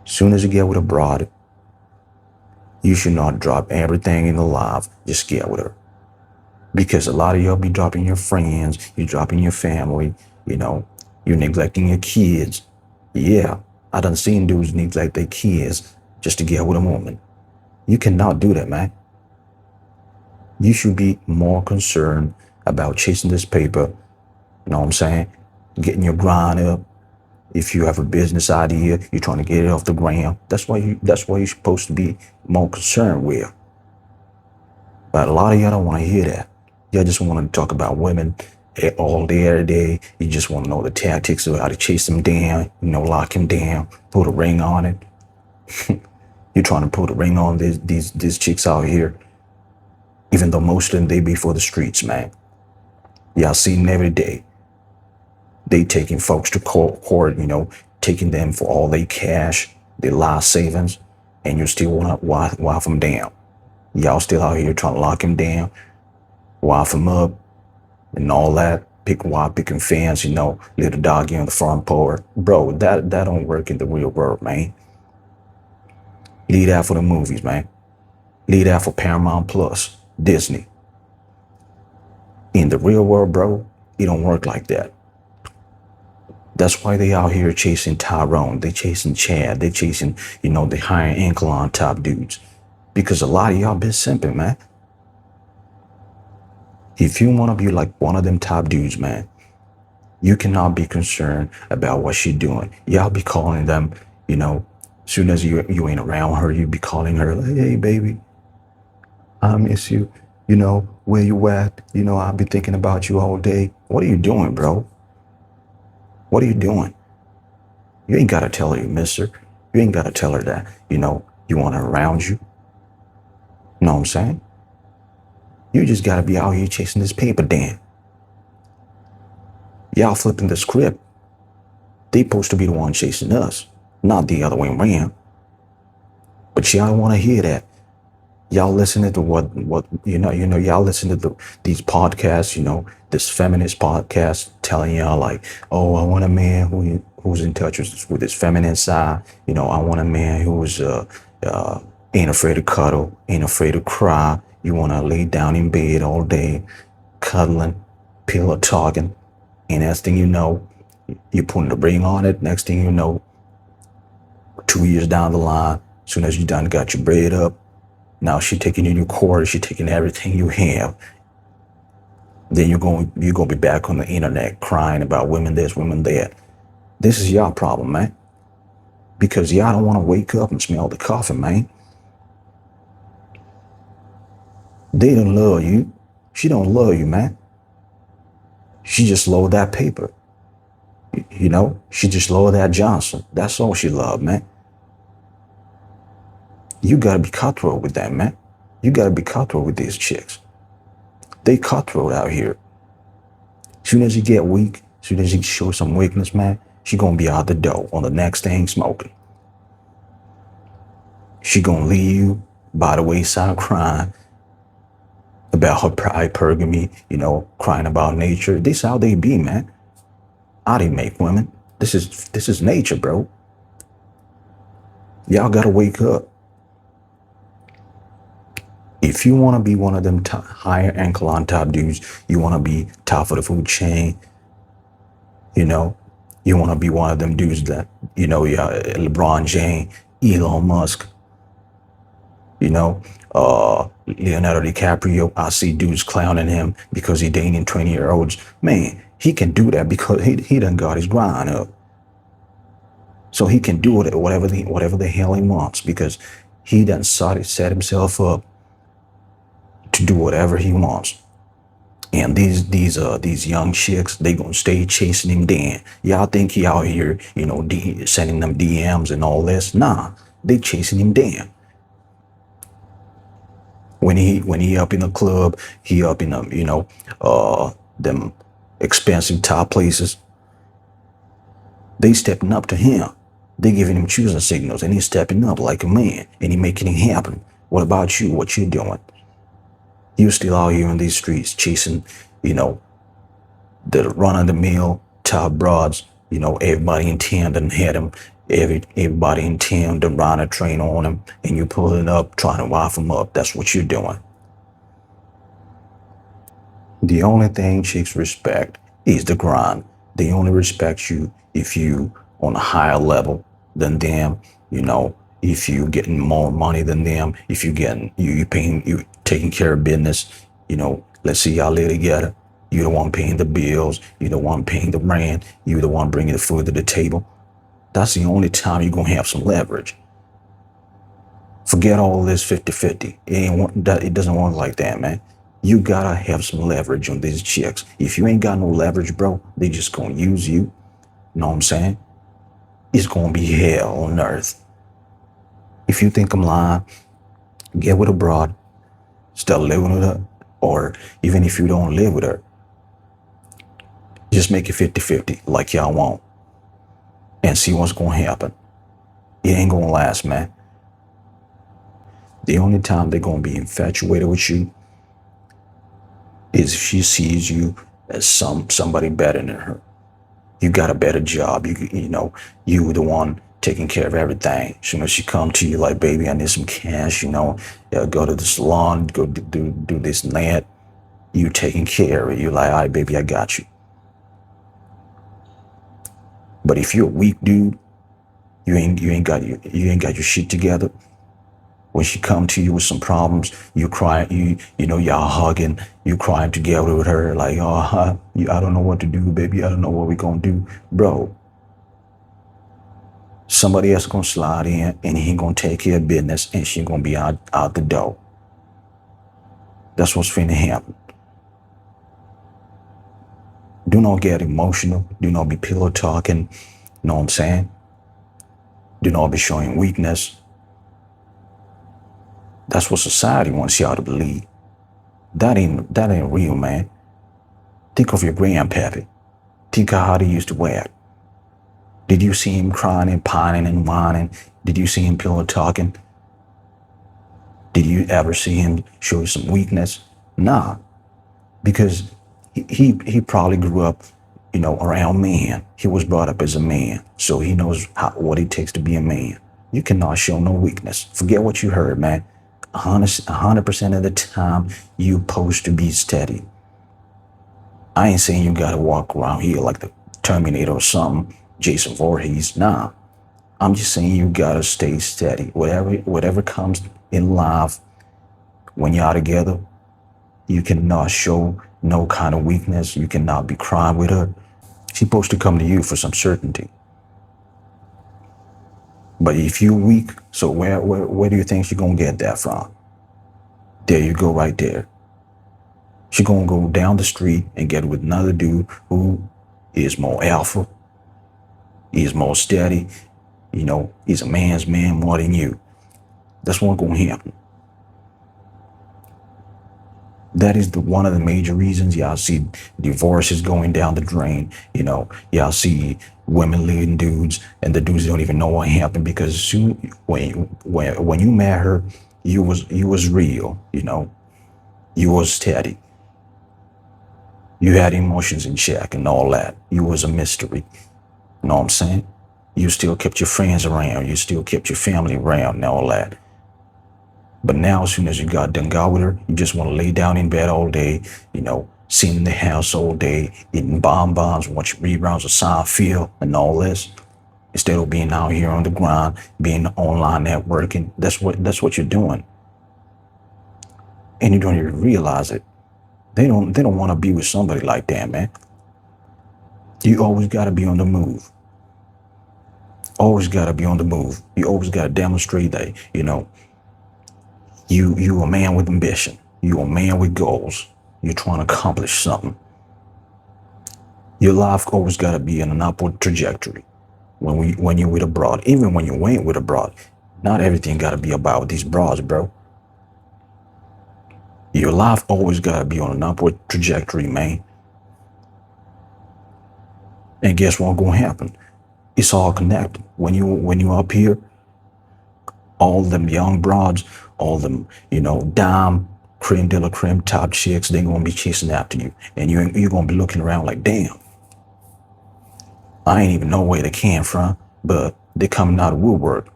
Soon as you get with a broad, you should not drop everything in the life. Just get with her. Because a lot of y'all be dropping your friends, you dropping your family, you know, you're neglecting your kids. Yeah, I done seen dudes neglect their kids just to get with a woman. You cannot do that, man. You should be more concerned about chasing this paper, you know what I'm saying? Getting your grind up. If you have a business idea, you're trying to get it off the ground. That's what you're supposed to be more concerned with. But a lot of y'all don't want to hear that. Y'all just want to talk about women all day, every day. You just want to know the tactics of how to chase them down, lock them down, put a ring on it. You're trying to put a ring on these chicks out here, even though most of them, they be for the streets, man. Y'all see them every day. They taking folks to court, taking them for all their cash, their life savings, and you still want to wife them down. Y'all still out here trying to lock him down, wife him up, and all that. Picking fans, little doggy on the front porch. Bro, that don't work in the real world, man. Leave that for the movies, man. Leave that for Paramount Plus, Disney. In the real world, bro, it don't work like that. That's why they out here chasing Tyrone. They chasing Chad. They chasing, the higher ankle on top dudes. Because a lot of y'all been simping, man. If you want to be like one of them top dudes, man, you cannot be concerned about what she doing. Y'all be calling them, soon as you ain't around her, you be calling her, like, hey, baby, I miss you. Where you at? I've been thinking about you all day. What are you doing, bro? What are you doing? You ain't got to tell her you miss her. You ain't got to tell her that, you want her around you. You know what I'm saying? You just got to be out here chasing this paper, Dan. Y'all flipping the script. They supposed to be the one chasing us, not the other way around. But y'all don't want to hear that. Y'all listening to what y'all listen to these podcasts, this feminist podcast telling y'all like, oh, I want a man who's in touch with his feminine side. I want a man who's ain't afraid to cuddle, ain't afraid to cry. You want to lay down in bed all day, cuddling, pillow talking, and next thing you know, you're putting the ring on it. Next thing you know, 2 years down the line, as soon as you done got your bread up, now she taking you in your court, she taking everything you have. Then you're going to be back on the internet crying about women this, women that. This is y'all problem, man. Because y'all don't want to wake up and smell the coffee, man. They don't love you. She don't love you, man. She just love that paper. She just love that Johnson. That's all she love, man. You gotta be cutthroat with that, man. You gotta be cutthroat with these chicks. They cutthroat out here. Soon as you get weak, soon as you show some weakness, man, she gonna be out the door on the next thing smoking. She gonna leave you by the wayside crying about her hypergamy, crying about nature. This how they be, man. How they make women. This is nature, bro. Y'all gotta wake up. If you want to be one of them higher ankle on top dudes, you want to be top of the food chain, you want to be one of them dudes that, LeBron James, Elon Musk, Leonardo DiCaprio. I see dudes clowning him because he dating 20-year-olds. Man, he can do that because he done got his grind up. So he can do it whatever the hell he wants because he done set himself up to do whatever he wants. And these young chicks, they gonna stay chasing him down. Y'all think he out here, sending them DMs and all this? Nah, they chasing him down. When he up in the club, he up in them expensive top places. They stepping up to him. They giving him choosing signals, and he's stepping up like a man, and he making it happen. What about you? What you doing? You still out here in these streets chasing, the run-of-the-mill top broads, everybody in town done had them, Everybody in town to ride a train on them, and you pulling up trying to wife them up. That's what you're doing. The only thing chicks respect is the grind. They only respect you if you on a higher level than them. You know, if you getting more money than them, if you getting you paying you taking care of business. You know, let's see y'all live together. You the one paying the bills. You the one paying the rent. You the one bringing the food to the table. That's the only time you're gonna have some leverage. Forget all this 50-50. It doesn't work like that, man. You gotta have some leverage on these chicks. If you ain't got no leverage, bro, they just gonna use you. You know what I'm saying? It's gonna be hell on earth. If you think I'm lying, get with a broad, start living with her, or even if you don't live with her, just make it 50-50 like y'all want and see what's gonna happen. It ain't gonna last, man. The only time they're gonna be infatuated with you is if she sees you as somebody better than her. You got a better job. You the one taking care of everything. So when she come to you like, baby, I need some cash. Go to the salon, go do this and that. You taking care of it. You like, all right, baby, I got you. But if you're a weak dude, you ain't got your shit together. When she come to you with some problems, you cry, y'all hugging, you crying together with her, like, I don't know what to do, baby, I don't know what we gonna do. Bro, somebody else gonna slide in and he gonna take care of business and she gonna be out the door. That's what's finna happen. Do not get emotional. Do not be pillow talking. You know what I'm saying? Do not be showing weakness. That's what society wants y'all to believe. That ain't real, man. Think of your grandpappy. Think of how he used to act. Did you see him crying and pining and whining? Did you see him pillow talking? Did you ever see him show some weakness? Nah, because he probably grew up, around man. He was brought up as a man, so he knows what it takes to be a man. You cannot show no weakness. Forget what you heard, man. 100% of the time, you supposed to be steady. I ain't saying you gotta walk around here like the Terminator or something, Jason Voorhees. Nah, I'm just saying you gotta stay steady. Whatever comes in life, when y'all together, you cannot show no kind of weakness. You cannot be crying with her. She's supposed to come to you for some certainty. But if you're weak, so where do you think she's gonna get that from? There you go, right there. She's gonna go down the street and get with another dude who is more alpha, is more steady, he's a man's man more than you. That's what's gonna happen. That is one of the major reasons y'all see divorces going down the drain. Y'all see women leaving dudes, and the dudes don't even know what happened because when you met her, you was real. You was steady. You had emotions in check and all that. You was a mystery. You know what I'm saying? You still kept your friends around. You still kept your family around and all that. But now, as soon as you got with her, you just want to lay down in bed all day, sitting in the house all day, eating bonbons, watching reruns of Seinfeld and all this, instead of being out here on the grind, being online networking. That's what you're doing, and you don't even realize it. They don't want to be with somebody like that, man. You always got to be on the move. Always got to be on the move. You always got to demonstrate that, you a man with ambition. You a man with goals. You're trying to accomplish something. Your life always got to be in an upward trajectory. When you're with a broad, even when you ain't with a broad, not everything got to be about these broads, bro. Your life always got to be on an upward trajectory, man. And guess what's gonna happen? It's all connected. When you up here, all them young broads, all them, dime, creme de la creme top chicks, they're gonna be chasing after you. And you're gonna be looking around like, damn, I ain't even know where they came from, but They coming out of woodwork.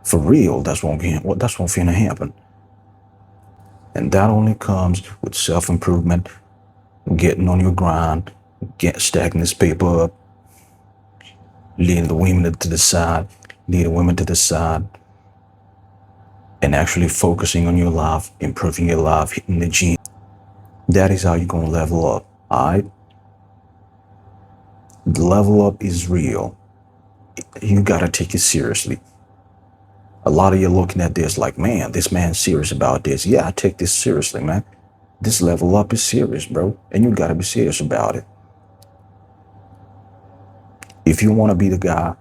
For real, that's what's finna happen. And that only comes with self-improvement, getting on your grind, stacking this paper up, leading the women to the side, leading women to the side, and actually focusing on your life, improving your life, hitting the gym. That is how you're gonna level up. Alright? The level up is real. You gotta take it seriously. A lot of you looking at this like, man, this man's serious about this. Yeah, I take this seriously, man. This level up is serious, bro. And you gotta be serious about it. If you wanna be the guy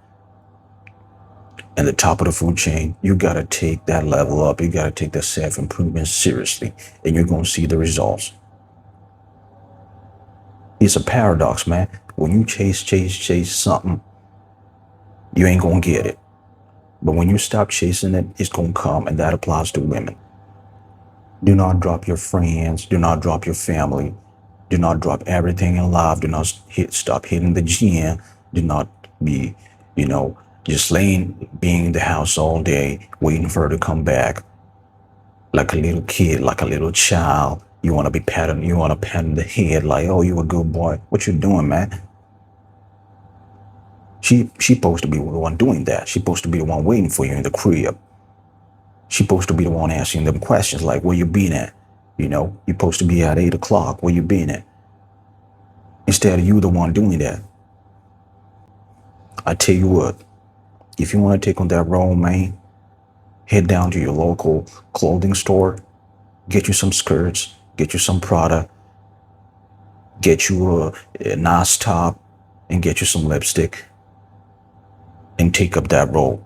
at the top of the food chain, you gotta take that level up. You gotta take that self-improvement seriously. And you're gonna see the results. It's a paradox, man. When you chase something, you ain't gonna get it. But when you stop chasing it, it's gonna come, and that applies to women. Do not drop your friends. Do not drop your family. Do not drop everything in life. Do not stop hitting the gym. Do not be, just being in the house all day, waiting for her to come back, like a little kid, like a little child. You want to be patting, you want to pat in the head, like, oh, you a good boy. What you doing, man? She supposed to be the one doing that. She supposed to be the one waiting for you in the crib. She supposed to be the one asking them questions like, where you been at? You're supposed to be at 8 o'clock. Where you been at? Instead of you the one doing that. I tell you what, if you want to take on that role, man, head down to your local clothing store, get you some skirts, get you some Prada, get you a nice top, and get you some lipstick, and take up that role.